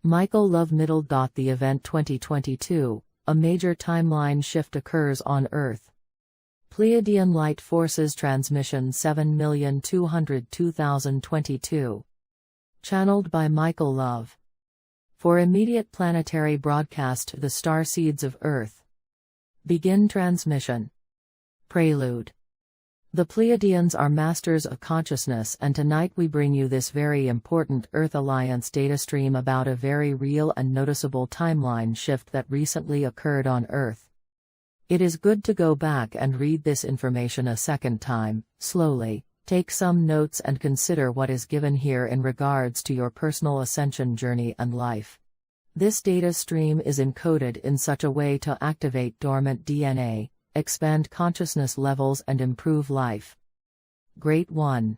Michael Love Middle. The event 2022, a major timeline shift occurs on Earth. Pleiadian Light Forces Transmission 7,202,022. Channeled by Michael Love. For immediate planetary broadcast to the starseeds of Earth. Begin transmission. Prelude. The Pleiadians are masters of consciousness, and tonight we bring you this very important Earth Alliance data stream about a very real and noticeable timeline shift that recently occurred on Earth. It is good to go back and read this information a second time, slowly, take some notes and consider what is given here in regards to your personal ascension journey and life. This data stream is encoded in such a way to activate dormant DNA, expand consciousness levels and improve life. Great 1.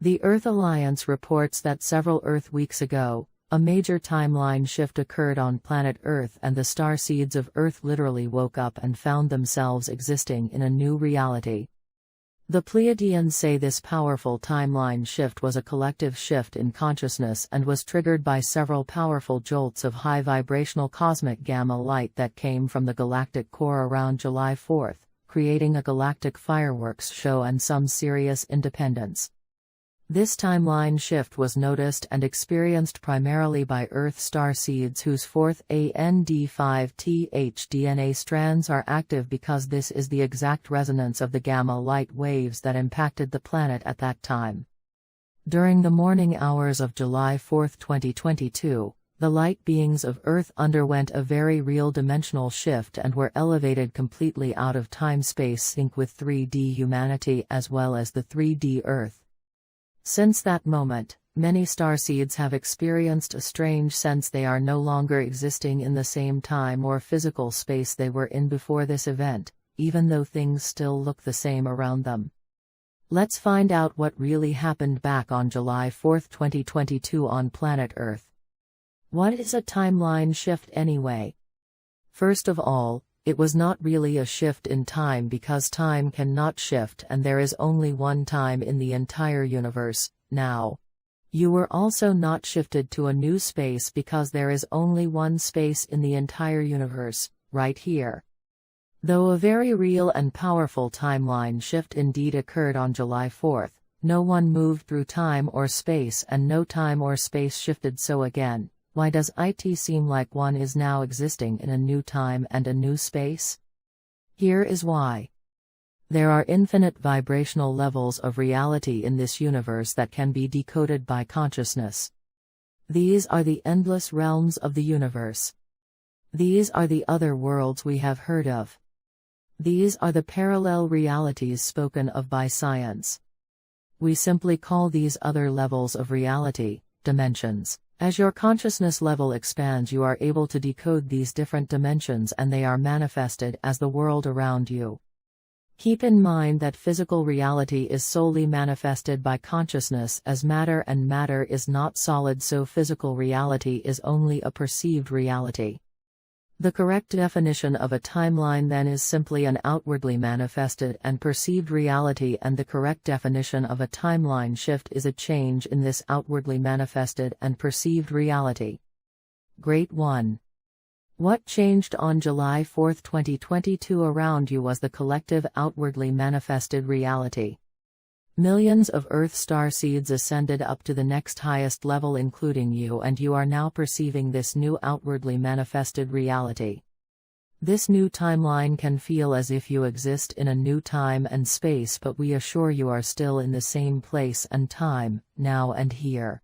The Earth Alliance reports that several Earth weeks ago, a major timeline shift occurred on planet Earth, and the starseeds of Earth literally woke up and found themselves existing in a new reality. The Pleiadians say this powerful timeline shift was a collective shift in consciousness and was triggered by several powerful jolts of high vibrational cosmic gamma light that came from the galactic core around July 4, creating a galactic fireworks show and some serious independence. This timeline shift was noticed and experienced primarily by Earth starseeds whose fourth AND5TH DNA strands are active, because this is the exact resonance of the gamma light waves that impacted the planet at that time. During the morning hours of July 4, 2022, the light beings of Earth underwent a very real dimensional shift and were elevated completely out of time-space sync with 3D humanity as well as the 3D Earth. Since that moment, many starseeds have experienced a strange sense they are no longer existing in the same time or physical space they were in before this event, even though things still look the same around them. Let's find out what really happened back on July 4, 2022 on planet Earth. What is a timeline shift anyway? First of all, it was not really a shift in time, because time cannot shift and there is only one time in the entire universe, now. You were also not shifted to a new space, because there is only one space in the entire universe, right here. Though a very real and powerful timeline shift indeed occurred on July 4, no one moved through time or space, and no time or space shifted. So again, why does it seem like one is now existing in a new time and a new space? Here is why. There are infinite vibrational levels of reality in this universe that can be decoded by consciousness. These are the endless realms of the universe. These are the other worlds we have heard of. These are the parallel realities spoken of by science. We simply call these other levels of reality dimensions. As your consciousness level expands, you are able to decode these different dimensions, and they are manifested as the world around you. Keep in mind that physical reality is solely manifested by consciousness as matter, and matter is not solid, so physical reality is only a perceived reality. The correct definition of a timeline then is simply an outwardly manifested and perceived reality, and the correct definition of a timeline shift is a change in this outwardly manifested and perceived reality. Great 1. What changed on July 4, 2022 around you was the collective outwardly manifested reality. Millions of Earth starseeds ascended up to the next highest level, including you, and you are now perceiving this new outwardly manifested reality. This new timeline can feel as if you exist in a new time and space, but we assure you are still in the same place and time, now and here.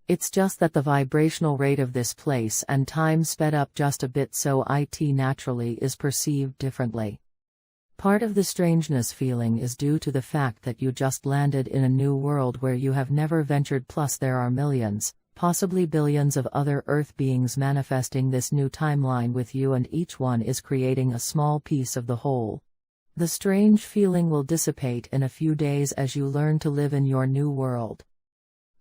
It's just that the vibrational rate of this place and time sped up just a bit, so it naturally is perceived differently. Part of the strangeness feeling is due to the fact that you just landed in a new world where you have never ventured, plus there are millions, possibly billions of other Earth beings manifesting this new timeline with you, and each one is creating a small piece of the whole. The strange feeling will dissipate in a few days as you learn to live in your new world.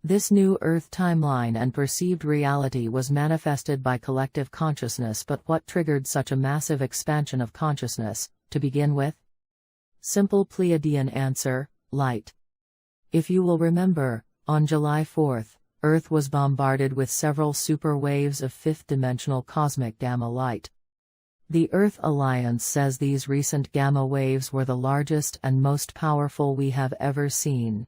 This new Earth timeline and perceived reality was manifested by collective consciousness, but what triggered such a massive expansion of consciousness, to begin with? Simple Pleiadian answer: light. If you will remember, on July 4, Earth was bombarded with several super waves of fifth-dimensional cosmic gamma light. The Earth Alliance says these recent gamma waves were the largest and most powerful we have ever seen.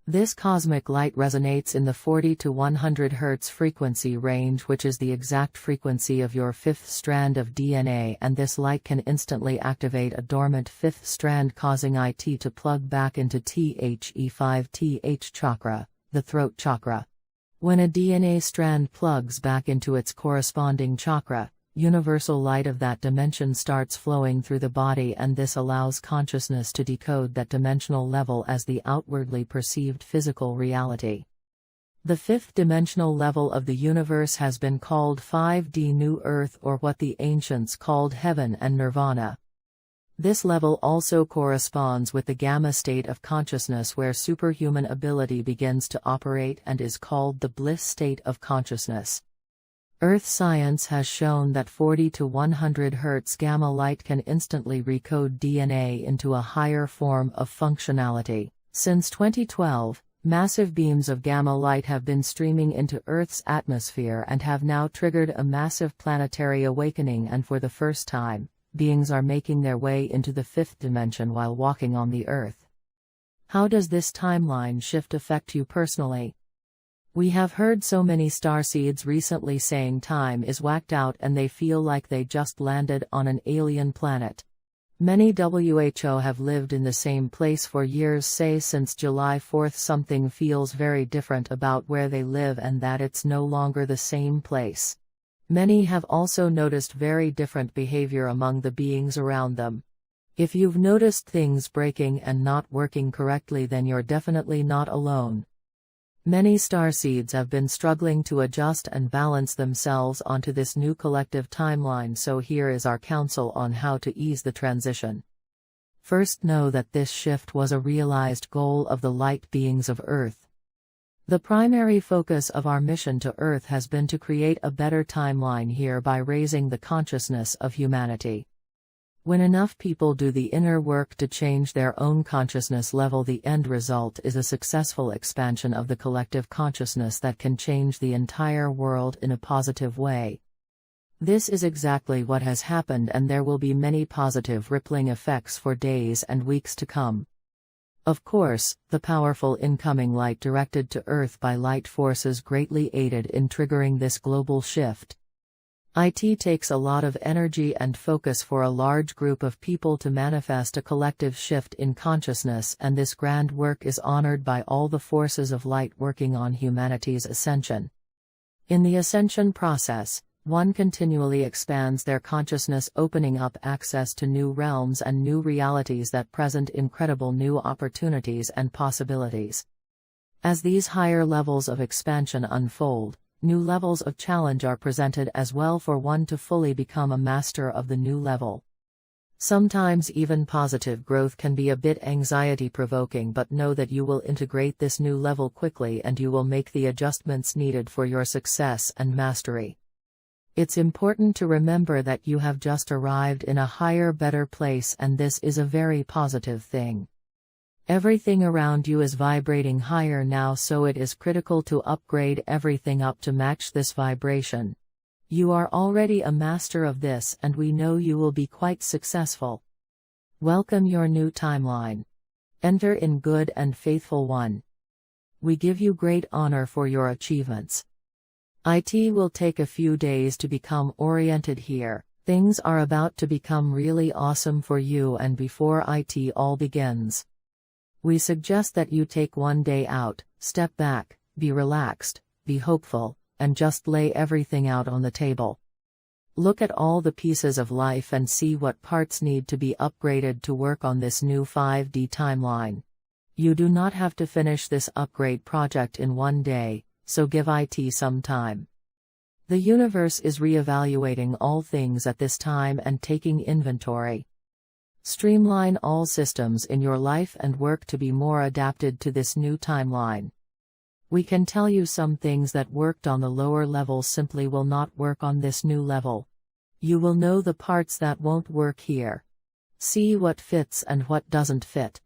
This cosmic light resonates in the 40 to 100 Hz frequency range, which is the exact frequency of your fifth strand of DNA, and this light can instantly activate a dormant fifth strand, causing it to plug back into THE5 chakra, the throat chakra. When a DNA strand plugs back into its corresponding chakra, universal light of that dimension starts flowing through the body, and this allows consciousness to decode that dimensional level as the outwardly perceived physical reality. The fifth dimensional level of the universe has been called 5D New Earth, or what the ancients called heaven and nirvana. This level also corresponds with the gamma state of consciousness, where superhuman ability begins to operate, and is called the bliss state of consciousness. Earth science has shown that 40 to 100 Hz gamma light can instantly recode DNA into a higher form of functionality. Since 2012, massive beams of gamma light have been streaming into Earth's atmosphere and have now triggered a massive planetary awakening, and for the first time, beings are making their way into the fifth dimension while walking on the Earth. How does this timeline shift affect you personally? We have heard so many starseeds recently saying time is whacked out and they feel like they just landed on an alien planet. Many WHO have lived in the same place for years say since July 4 something feels very different about where they live and that it's no longer the same place. Many have also noticed very different behavior among the beings around them. If you've noticed things breaking and not working correctly, then you're definitely not alone. Many starseeds have been struggling to adjust and balance themselves onto this new collective timeline, so here is our counsel on how to ease the transition. First, know that this shift was a realized goal of the light beings of Earth. The primary focus of our mission to Earth has been to create a better timeline here by raising the consciousness of humanity. When enough people do the inner work to change their own consciousness level, the end result is a successful expansion of the collective consciousness that can change the entire world in a positive way. This is exactly what has happened, and there will be many positive rippling effects for days and weeks to come. Of course, the powerful incoming light directed to Earth by light forces greatly aided in triggering this global shift. It takes a lot of energy and focus for a large group of people to manifest a collective shift in consciousness, and this grand work is honored by all the forces of light working on humanity's ascension. In the ascension process, one continually expands their consciousness, opening up access to new realms and new realities that present incredible new opportunities and possibilities. As these higher levels of expansion unfold, new levels of challenge are presented as well for one to fully become a master of the new level. Sometimes even positive growth can be a bit anxiety-provoking, but know that you will integrate this new level quickly and you will make the adjustments needed for your success and mastery. It's important to remember that you have just arrived in a higher, better place, and this is a very positive thing. Everything around you is vibrating higher now, so it is critical to upgrade everything up to match this vibration. You are already a master of this, and we know you will be quite successful. Welcome your new timeline. Enter in good and faithful one. We give you great honor for your achievements. It will take a few days to become oriented here. Things are about to become really awesome for you, and before it all begins, we suggest that you take one day out, step back, be relaxed, be hopeful, and just lay everything out on the table. Look at all the pieces of life and see what parts need to be upgraded to work on this new 5D timeline. You do not have to finish this upgrade project in one day, so give it some time. The universe is reevaluating all things at this time and taking inventory. Streamline all systems in your life and work to be more adapted to this new timeline. We can tell you some things that worked on the lower levels simply will not work on this new level. You will know the parts that won't work here. See what fits and what doesn't fit.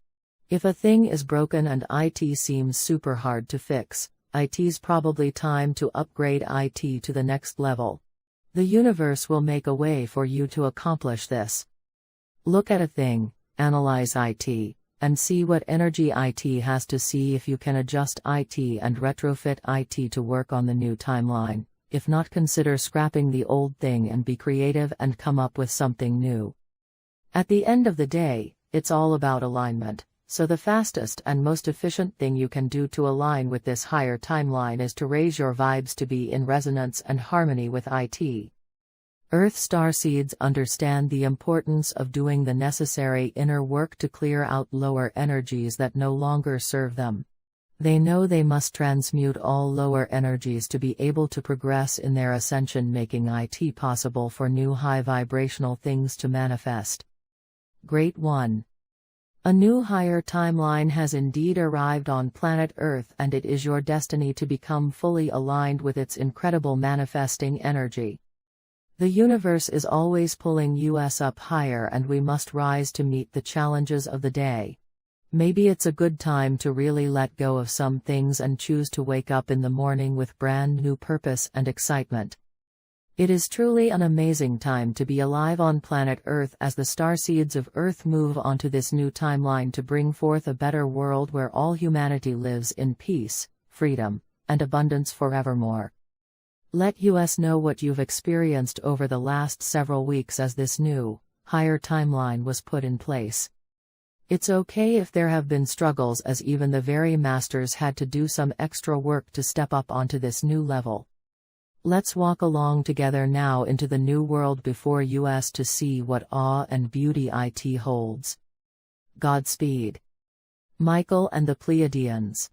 If a thing is broken and it seems super hard to fix, It's probably time to upgrade IT to the next level. The universe will make a way for you to accomplish this. Look at a thing, analyze IT, and see what energy IT has to see if you can adjust IT and retrofit IT to work on the new timeline. If not, consider scrapping the old thing and be creative and come up with something new. At the end of the day, it's all about alignment, so the fastest and most efficient thing you can do to align with this higher timeline is to raise your vibes to be in resonance and harmony with IT. Earth starseeds understand the importance of doing the necessary inner work to clear out lower energies that no longer serve them. They know they must transmute all lower energies to be able to progress in their ascension, making IT possible for new high vibrational things to manifest. Great one. A new higher timeline has indeed arrived on planet Earth, and it is your destiny to become fully aligned with its incredible manifesting energy. The universe is always pulling us up higher, and we must rise to meet the challenges of the day. Maybe it's a good time to really let go of some things and choose to wake up in the morning with brand new purpose and excitement. It is truly an amazing time to be alive on planet Earth as the starseeds of Earth move onto this new timeline to bring forth a better world where all humanity lives in peace, freedom, and abundance forevermore. Let us know what you've experienced over the last several weeks as this new, higher timeline was put in place. It's okay if there have been struggles, as even the very masters had to do some extra work to step up onto this new level. Let's walk along together now into the new world before us to see what awe and beauty it holds. Godspeed. Michael and the Pleiadians.